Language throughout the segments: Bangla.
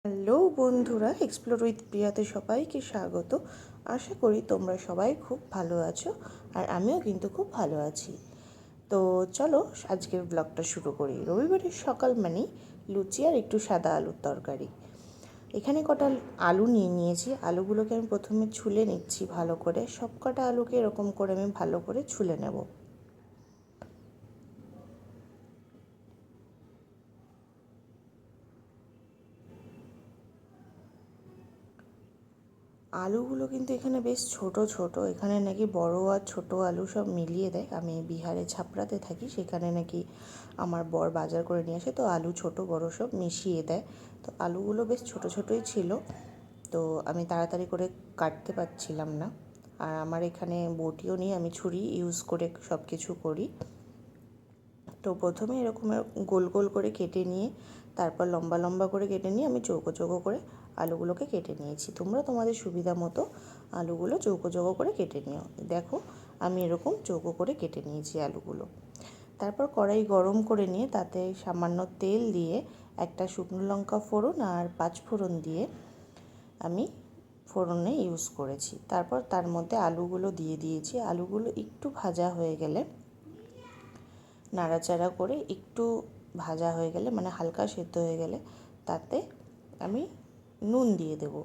হ্যালো বন্ধুরা, এক্সপ্লোর উইথ প্রিয়াতে সবাইকে স্বাগত। আশা করি তোমরা সবাই খুব ভালো আছো, আর আমিও কিন্তু খুব ভালো আছি। তো চলো আজকের ব্লগটা শুরু করি। রবিবারের সকাল মানেই লুচি আর একটু সাদা আলুর তরকারি। এখানে কটা আলু নিয়ে নিয়েছি। আলুগুলোকে আমি প্রথমে ছুলে নিচ্ছি ভালো করে। সব কটা আলুকে এরকম করে আমি ভালো করে ছুলে নেব। আলুগুলো কিন্তু এখানে বেশ ছোট ছোট। এখানে নাকি বড় আর ছোট আলু সব মিলিয়ে দেয়। আমি বিহারে ছাপড়াতে থাকি, সেখানে নাকি আমার বর বাজার করে নিয়ে আসে, তো আলু ছোট বড় সব মিশিয়ে দেয়। তো আলুগুলো বেশ ছোট ছোটই ছিল, তো আমি তাড়াতাড়ি করে কাটতে পারছিলাম না। আর আমার এখানে বটিও নিয়ে আমি ছুরি ইউজ করে সব কিছু করি। তো প্রথমে এরকম গোল গোল করে কেটে নিয়ে তারপর লম্বা লম্বা করে কেটে নিয়ে আমি চৌকো চৌকো করে আলুগুলোকে কেটে নিয়েছি। তোমরা তোমাদের সুবিধা মতো আলুগুলো চৌকো চৌকো করে কেটে নিও। দেখো আমি এরকম চৌকো করে কেটে নিয়েছি আলুগুলো। তারপর কড়াই গরম করে নিয়ে তাতে সামান্য তেল দিয়ে একটা শুকনো লঙ্কা ফোড়ন আর 5 ফোড়ন দিয়ে আমি ফোড়নে ইউজ করেছি। তারপর তার মধ্যে আলুগুলো দিয়ে দিয়েছি। আলুগুলো একটু ভাজা হয়ে গেলে, নাড়াচাড়া করে একটু ভাজা হয়ে গেলে, মানে হালকা সেদ্ধ হয়ে গেলে, তাতে আমি নুন দিয়ে দেব।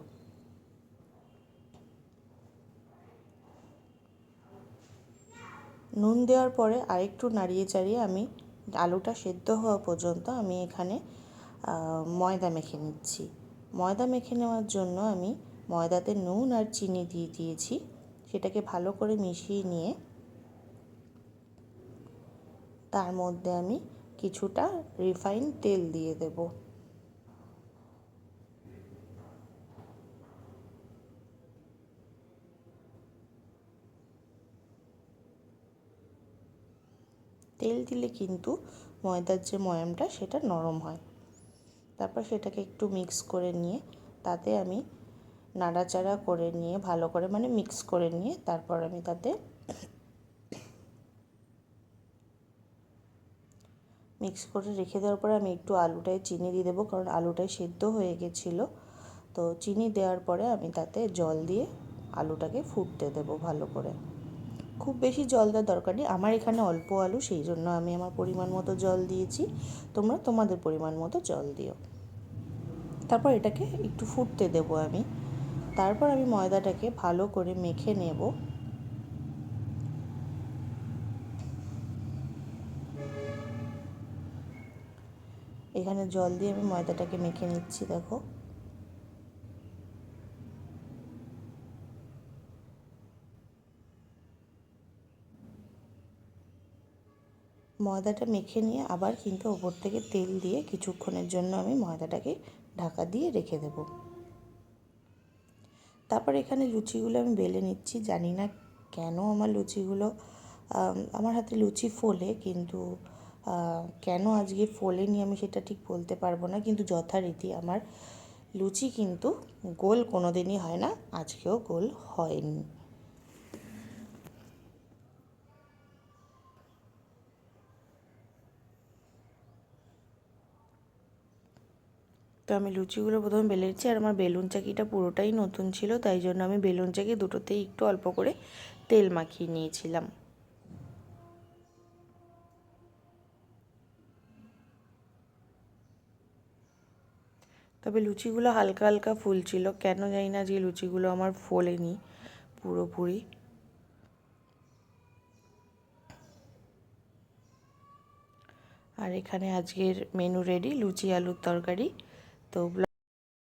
নুন দেওয়ার পরে আরেকটু নাড়িয়ে চাড়িয়ে আমি আলুটা সেদ্ধ হওয়া পর্যন্ত আমি এখানে ময়দা মেখে নিচ্ছি। ময়দা মেখে নেওয়ার জন্য আমি ময়দাতে নুন আর চিনি দিয়ে দিয়েছি। সেটাকে ভালো করে মিশিয়ে নিয়ে তার মধ্যে আমি কিছুটা রিফাইন তেল দিয়ে দেব। তেল দিলে কিন্তু ময়দার যে ময়ামটা সেটা নরম হয়। তারপর সেটাকে একটু মিক্স করে নিয়ে তাতে আমি নাড়াচাড়া করে নিয়ে ভালো করে, মানে মিক্স করে নিয়ে তারপর আমি তাতে মিক্স করে রেখে দেওয়ার পরে আমি একটু আলুটায় চিনি দিয়ে দেবো, কারণ আলুটায় সেদ্ধ হয়ে গেছিলো। তো চিনি দেওয়ার পরে আমি তাতে জল দিয়ে আলুটাকে ফুটতে দেবো ভালো করে। খুব বেশি জল দেওয়ার দরকার নেই, আমার এখানে অল্প আলু, সেই জন্য আমি আমার পরিমাণ মতো জল দিয়েছি। তোমরা তোমাদের পরিমাণ মতো জল দিও। তারপর এটাকে একটু ফুটতে দেবো আমি। তারপর আমি ময়দাটাকে ভালো করে মেখে নেব। এখানে জল দিয়ে আমি ময়দাটাকে মেখে নিচ্ছি। দেখো ময়দাটা মেখে নিয়ে আবার কিন্তু ওপর থেকে তেল দিয়ে কিছুক্ষণের জন্য আমি ময়দাটাকে ঢাকা দিয়ে রেখে দেব। তারপর এখানে লুচিগুলো আমি বেলে নিচ্ছি। জানি না কেন আমার লুচিগুলো, আমার হাতে লুচি ফোলে, কিন্তু কেন আজকে ফোলেনি আমি সেটা ঠিক বলতে পারবো না। কিন্তু যথারীতি আমার লুচি কিন্তু গোল কোনো দিনই হয় না, আজকেও গোল হয়নি। তো আমি লুচিগুলো প্রথমে বেলে নিচ্ছি। আর আমার বেলুন চাকিটা পুরোটাই নতুন ছিল, তাই জন্য আমি বেলুন চাকি দুটোতেই একটু অল্প করে তেল মাখিয়ে নিয়েছিলাম। তবে লুচিগুলো হালকা হালকা ফুলছিল, কেন জানি না যে লুচিগুলো আমার ফোলেনি পুরোপুরি। আর এখানে আজকের মেনু রেডি, লুচি আলুর তরকারি। তো